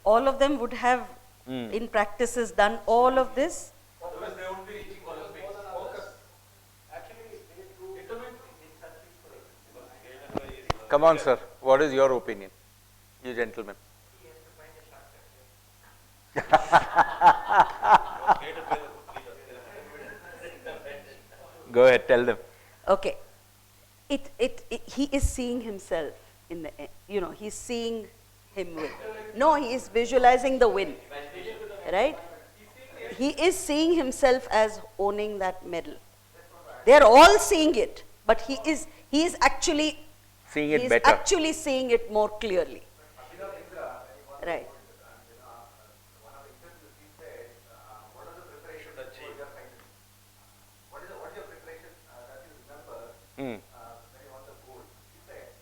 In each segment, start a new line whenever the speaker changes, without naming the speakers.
all of them would have in practices done all of this.
Otherwise they won't be reaching Olympics. Focus. Actually, they need to determine in countries for
Come on, sir. What is your opinion? You gentlemen.
He has to find a shortcut.
Go ahead, tell them.
Okay. He is seeing himself in the, he's seeing him win. No, he is visualizing the win. Right? He is seeing himself as owning that medal. They are all seeing it, but he is actually
seeing it better.
Actually seeing it more clearly. Right.
One of the interviews he said, what is the preparation that you are fighting? What is your preparation that you remember when you won the gold? He said,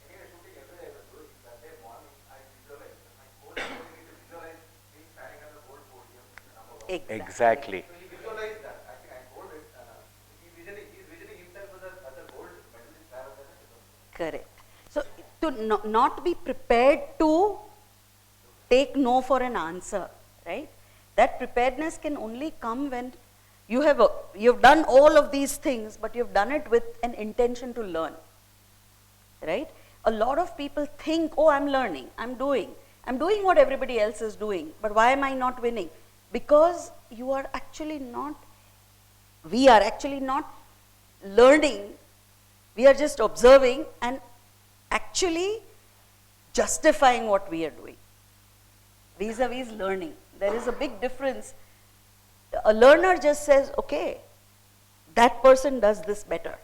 anyway, shooting every day I was doing that day morning, I visualized my goal. I need to visualize me standing on the gold podium.
Exactly.
So he visualized that. I think I told it. He's visioning himself as a gold medalist rather than a silver.
Correct. So to not be prepared to take no for an answer, right? That preparedness can only come when you've done all of these things, but you've done it with an intention to learn, right? A lot of people think, oh, I'm learning, I'm doing what everybody else is doing, but why am I not winning? Because we are actually not learning, we are just observing and actually justifying what we are doing. Vis-a-vis learning. There is a big difference. A learner just says, okay, that person does this better.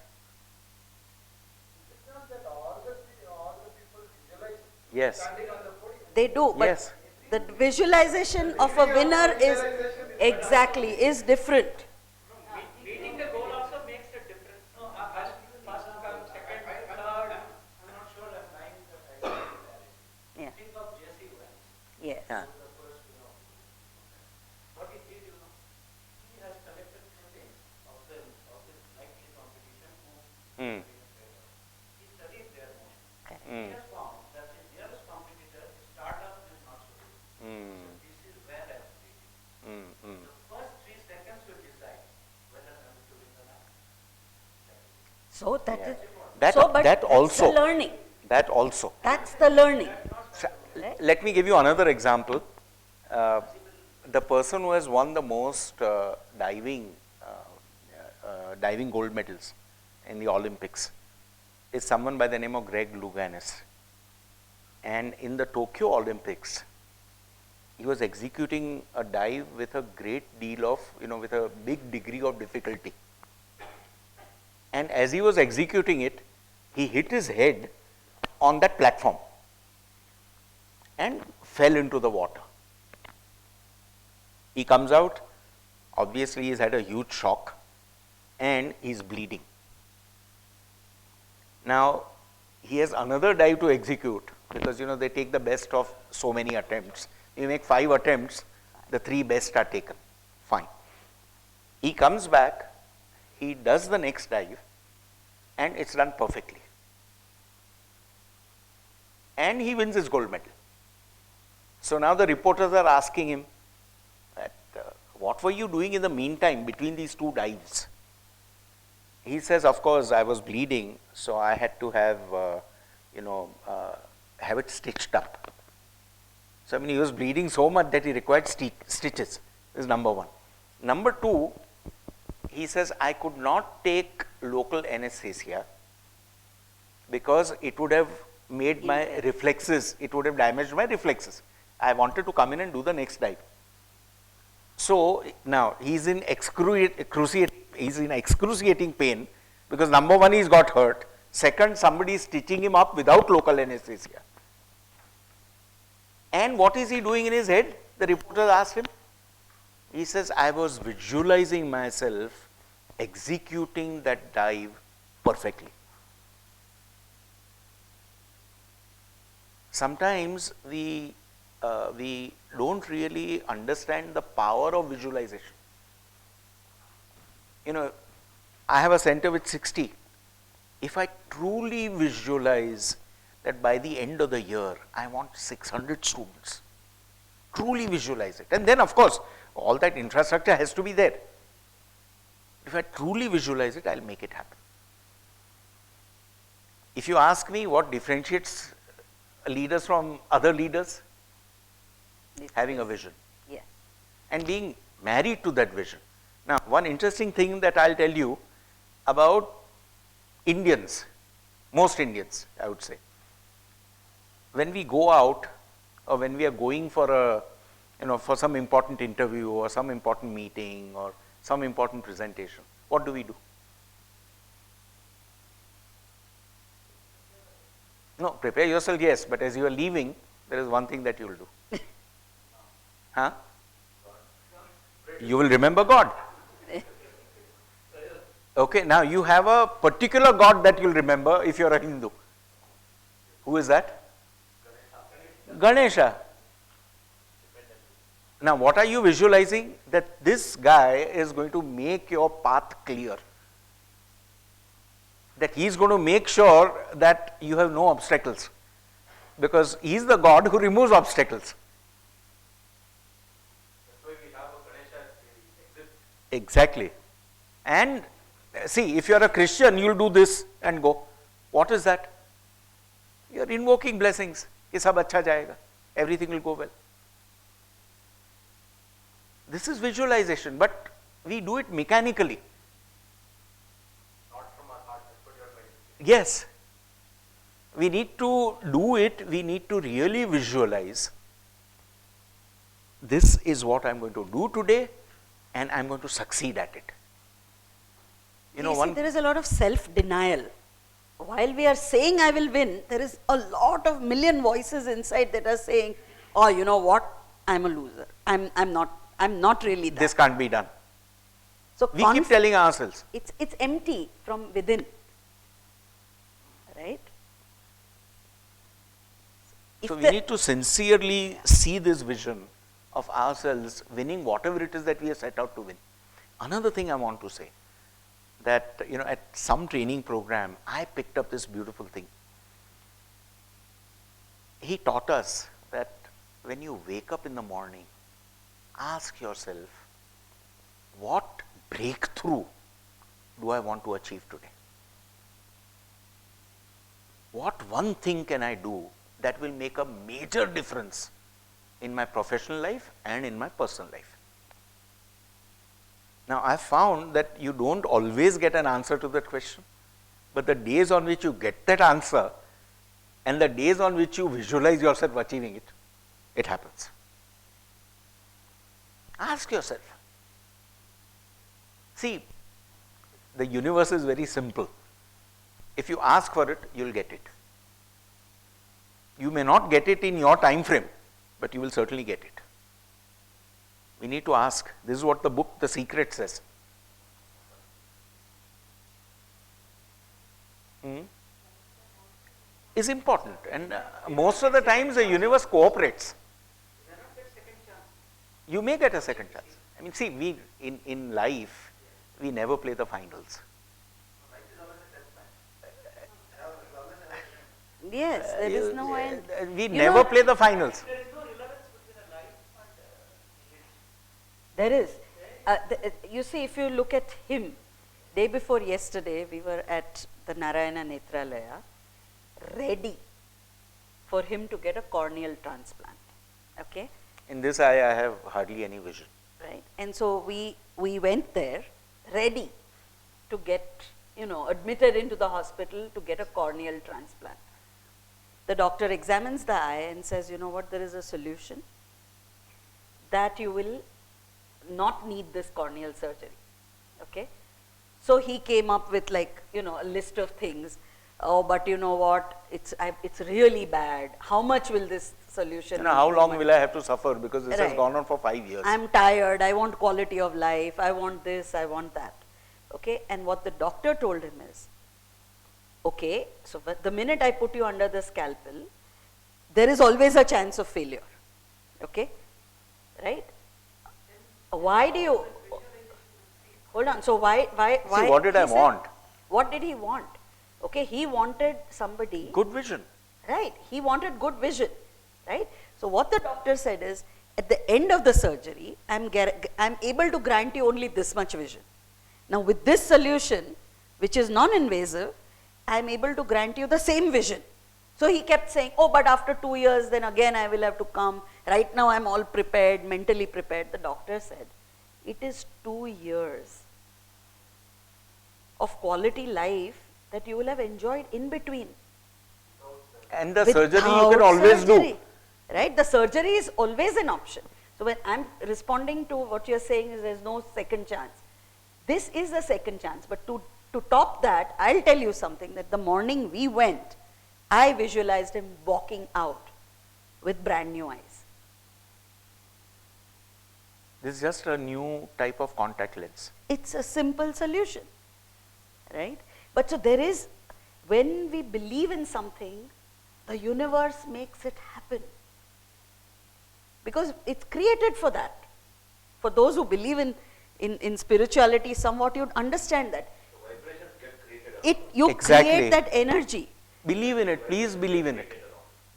It's not that all the people visualize
Yes.
standing on the podium.
They do, but
Yes.
the visualization of a winner is different.
Beating the goal also makes a difference. No, I'll first come second, third. I'm not sure I'm lying.
Yeah.
Think of Jesse Owens.
Yes.
Yeah.
The first, what he did, he has collected things of the likely competition. He studied their motion. He has found that his nearest competitor, his startup, is not so good. So this is where I'm thinking. The first 3 seconds will decide whether I'm to win the match.
So that is,
That,
so, but
that
that's
also.
the learning.
That also.
That's the learning. Right?
Let me give you another example. The person who has won the most diving gold medals in the Olympics is someone by the name of Greg Louganis. And in the Tokyo Olympics, he was executing a dive with a great deal of, with a big degree of difficulty. And as he was executing it, he hit his head on that platform and fell into the water. He comes out, obviously he's had a huge shock and he's bleeding. Now, he has another dive to execute because they take the best of so many attempts. You make 5 attempts, the 3 best are taken. Fine. He comes back, he does the next dive and it's done perfectly. And he wins his gold medal. So now the reporters are asking him, what were you doing in the meantime between these 2 dives? He says, of course, I was bleeding, so I had to have, have it stitched up. So he was bleeding so much that he required stitches. This is number 1. Number 2, he says, I could not take local anesthesia because it would have made my reflexes, it would have damaged my reflexes. I wanted to come in and do the next dive. So now he's in excruciating pain because number 1, he's got hurt. Second, somebody is stitching him up without local anesthesia. And what is he doing in his head? The reporter asked him. He says, I was visualizing myself executing that dive perfectly. Sometimes we don't really understand the power of visualization. I have a center with 60. If I truly visualize that by the end of the year, I want 600 students, truly visualize it. And then of course, all that infrastructure has to be there. If I truly visualize it, I'll make it happen. If you ask me what differentiates leaders from other leaders, having a vision
Yes.
and being married to that vision. Now, one interesting thing that I'll tell you about Indians, most Indians, I would say. When we go out or when we are going for a, for some important interview or some important meeting or some important presentation, what do we do? No, prepare yourself, yes, but as you are leaving, there is one thing that you will do. Huh? You will remember God. Okay, now you have a particular God that you will remember if you are a Hindu. Who is that? Ganesha. Now, what are you visualizing? That this guy is going to make your path clear. That he is going to make sure that you have no obstacles. Because he is the God who removes obstacles.
That's why we have a Ganesha exit.
Exactly. And see, if you are a Christian, you will do this and go. What is that? You are invoking blessings. Ki sab acha jayega. Everything will go well. This is visualization, but we do it mechanically.
Not from our heart, that's what you are trying to say.
Yes. We need to do it, we need to really visualize. This is what I am going to do today and I am going to succeed at it.
See, there is a lot of self-denial. While we are saying I will win, there is a lot of million voices inside that are saying, oh, you know what, I'm a loser. I'm not really that.
This can't be done.
So
We keep telling ourselves.
it's empty from within. Right?
So
If
we need to sincerely see this vision of ourselves winning whatever it is that we are set out to win. Another thing I want to say, that at some training program, I picked up this beautiful thing. He taught us that when you wake up in the morning, ask yourself, what breakthrough do I want to achieve today? What one thing can I do that will make a major difference in my professional life and in my personal life? Now, I found that you don't always get an answer to that question, but the days on which you get that answer and the days on which you visualize yourself achieving it, it happens. Ask yourself. See, the universe is very simple. If you ask for it, you will get it. You may not get it in your time frame, but you will certainly get it. We need to ask. This is what the book The Secret says. Is important, and most of the times the universe cooperates. You may get a second chance. I mean, see, we in life, we never play the finals.
Yes, there is no end.
We
You
never
know-
play the finals.
There is no relevance between a life and
There is. You see, if you look at him, day before yesterday, we were at the Narayana Netralaya, ready for him to get a corneal transplant. Okay?
In this, I have hardly any vision.
Right? And so we went there, ready to get, admitted into the hospital to get a corneal transplant. The doctor examines the eye and says, you know what, there is a solution that you will not need this corneal surgery. Okay? So he came up with a list of things. Oh, but you know what, it's really bad. How much will this solution
How long
improve
will I have to suffer, because this has
Right.
gone on for 5 years.
I'm tired, I want quality of life, I want this, I want that. Okay, and what the doctor told him is, okay, so the minute I put you under the scalpel, there is always a chance of failure. Okay, right? Why do you, hold on, so why?
See, what did I
he said-
want?
What did he want? Okay, he wanted somebody.
Good vision.
Right, he wanted good vision, right? So what the doctor said is, at the end of the surgery, I'm able to grant you only this much vision. Now with this solution, which is non-invasive, I'm able to grant you the same vision. So he kept saying, oh, but after 2 years, then again I will have to come. Right now I'm all prepared, mentally prepared. The doctor said, it is 2 years of quality life that you will have enjoyed in between.
And the surgery you
Without
can always
surgery,
do.
right? The surgery is always an option. So when I'm responding to what you're saying is there's no second chance. This is a second chance, but to top that, I'll tell you something, that the morning we went, I visualized him walking out with brand new eyes.
This is just a new type of contact lens.
It's a simple solution, right? But so there is, when we believe in something, the universe makes it happen. Because it's created for that. For those who believe in spirituality somewhat, you'd understand that.
The vibrations get created.
You
Exactly.
create that energy.
Believe in it, please believe in it.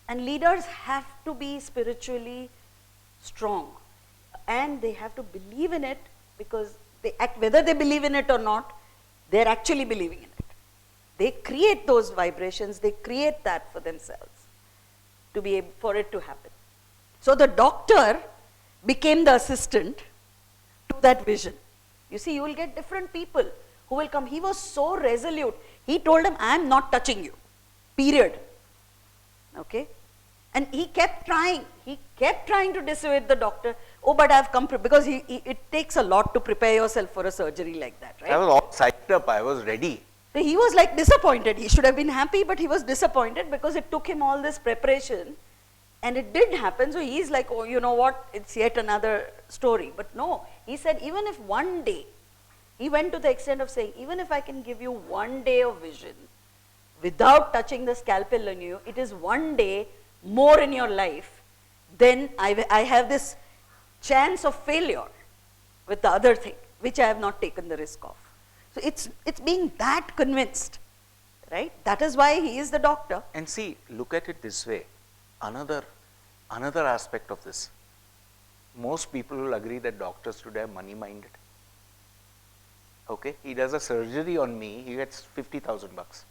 And leaders have to be spiritually strong. And they have to believe in it, because they act, whether they believe in it or not, they're actually believing in it. They create those vibrations, they create that for themselves to be able, for it to happen. So the doctor became the assistant to that vision. You see, you will get different people who will come. He was so resolute. He told him, I am not touching you. Period. Okay? And he kept trying. He kept trying to dissuade the doctor. Oh, but I've come, because it takes a lot to prepare yourself for a surgery like that, right?
I was all psyched up, I was ready.
So he was like disappointed. He should have been happy, but he was disappointed because it took him all this preparation. And it did happen. So he's like, oh, you know what? It's yet another story. But no, he said, even if one day, he went to the extent of saying, even if I can give you 1 day of vision without touching the scalpel on you, it is 1 day more in your life, then I have this chance of failure with the other thing, which I have not taken the risk of. So it's being that convinced, right? That is why he is the doctor.
And see, look at it this way. Another aspect of this. Most people will agree that doctors today are money minded. Okay, he does a surgery on me, he gets 50,000 bucks.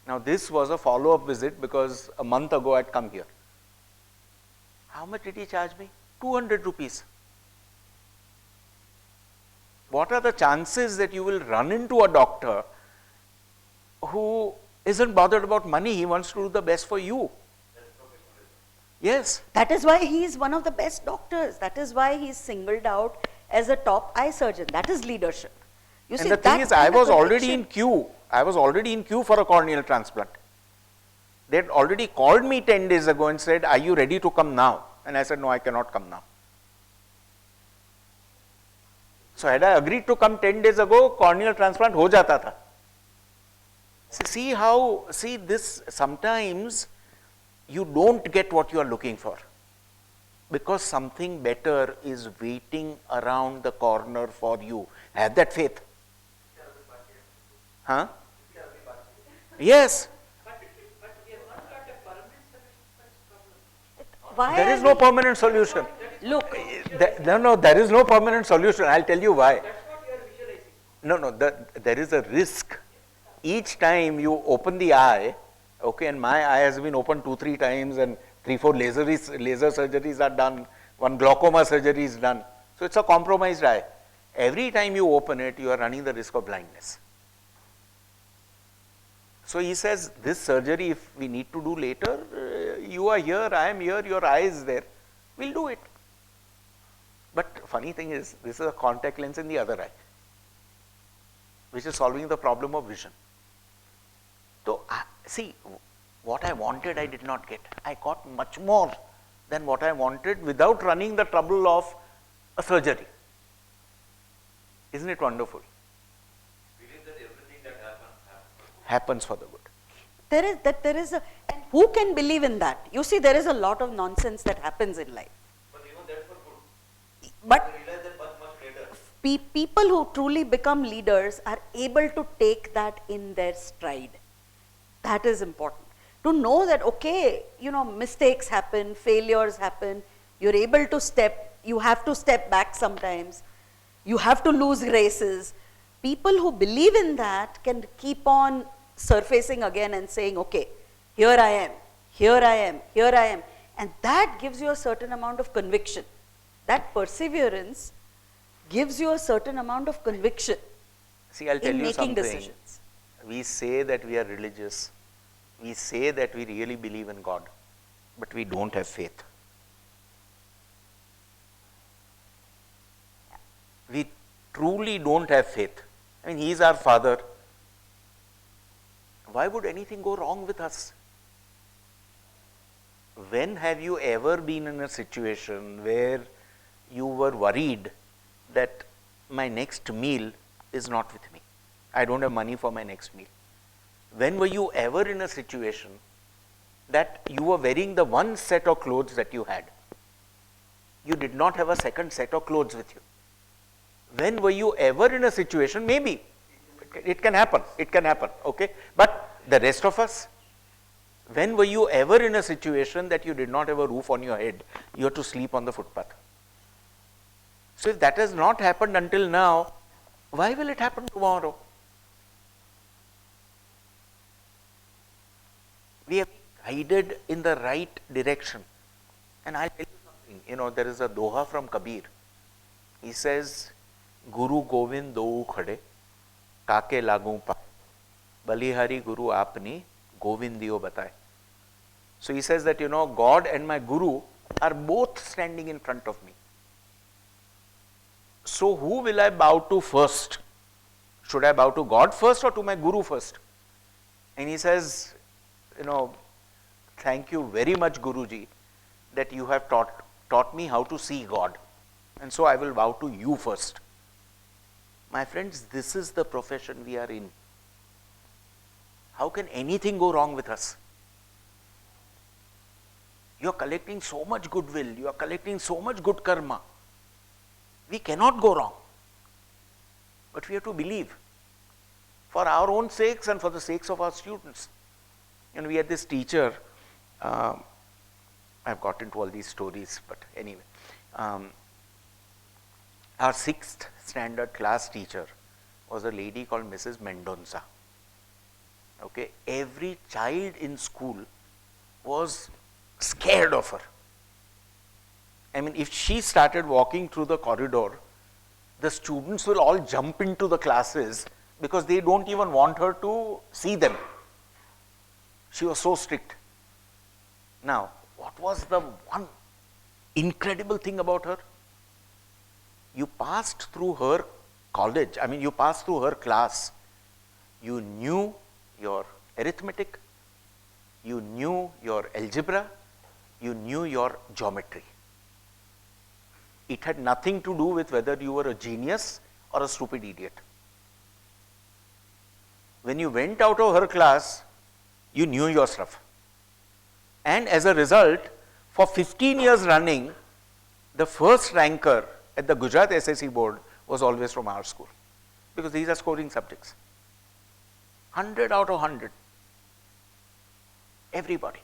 Now this was a follow-up visit because a month ago I had come here. How much did he charge me? 200 rupees. What are the chances that you will run into a doctor who isn't bothered about money, he wants to do the best for you? Yes.
That is why he is one of the best doctors. That is why he is singled out as a top eye surgeon. That is leadership. You see,
And the thing
that
is, I
kind of
was already
conviction-
in queue. I was already in queue for a corneal transplant. They had already called me 10 days ago and said, are you ready to come now? And I said, no, I cannot come now. So had I agreed to come 10 days ago, corneal transplant ho jata tha. See this, sometimes you don't get what you are looking for because something better is waiting around the corner for you. Have that faith. Huh? Yes.
Why
There
are
is no
we-
permanent solution.
Look,
No, there is no permanent solution. I'll tell you why. No, there is a risk. Each time you open the eye, okay, and my eye has been opened 2-3 times and 3-4 laser surgeries are done, 1 glaucoma surgery is done. So it's a compromised eye. Every time you open it, you are running the risk of blindness. So he says, this surgery, if we need to do later, you are here, I am here, your eye is there, we'll do it. But funny thing is, this is a contact lens in the other eye, which is solving the problem of vision. So, see, what I wanted, I did not get. I got much more than what I wanted without running the trouble of a surgery. Isn't it wonderful?
Believe that everything that
Happens for the good.
there is a, and who can believe in that? You see, there is a lot of nonsense that happens in life.
But even that's for good.
But
I realize that much later.
people who truly become leaders are able to take that in their stride. That is important. to know that, okay, you know, mistakes happen, failures happen, you're able to you have to step back sometimes, you have to lose races. People who believe in that can keep on surfacing again and saying, okay, here I am, here I am, here I am. And that gives you a certain amount of conviction. That perseverance gives you a certain amount of conviction.
See, I'll tell
in
you
making
something.
decisions.
We say that we are religious. We say that we really believe in God, but we don't have faith. We truly don't have faith. I mean, He is our Father. Why would anything go wrong with us? When have you ever been in a situation where you were worried that my next meal is not with me? I don't have money for my next meal. When were you ever in a situation that you were wearing the one set of clothes that you had? You did not have a second set of clothes with you. When were you ever in a situation, maybe, it can happen, okay? But the rest of us, when were you ever in a situation that you did not have a roof on your head, you had to sleep on the footpath? So if that has not happened until now, why will it happen tomorrow? We have been guided in the right direction. And I'll tell you something, you know, there is a doha from Kabir. He says, Guru Govind dou khade, kaake lagu pae, balihari Guru apni, Govindiyo bataye. So he says that, you know, God and my Guru are both standing in front of me. So who will I bow to first? Should I bow to God first or to my Guru first? And he says, you know, thank you very much, Guruji, that you have taught me how to see God. And so I will bow to you first. My friends, this is the profession we are in. How can anything go wrong with us? You are collecting so much goodwill, you are collecting so much good karma. We cannot go wrong. But we have to believe, for our own sakes and for the sakes of our students. And we had this teacher, I've got into all these stories, but anyway. Our 6th standard class teacher was a lady called Mrs. Mendonça. Okay, every child in school was scared of her. I mean, if she started walking through the corridor, the students will all jump into the classes because they don't even want her to see them. She was so strict. Now, what was the one incredible thing about her? You passed through her college, I mean, you passed through her class. You knew your arithmetic, you knew your algebra, you knew your geometry. It had nothing to do with whether you were a genius or a stupid idiot. When you went out of her class, you knew your stuff. And as a result, for 15 years running, the first ranker at the Gujarat SSC board was always from our school, because these are scoring subjects. 100 out of 100. Everybody.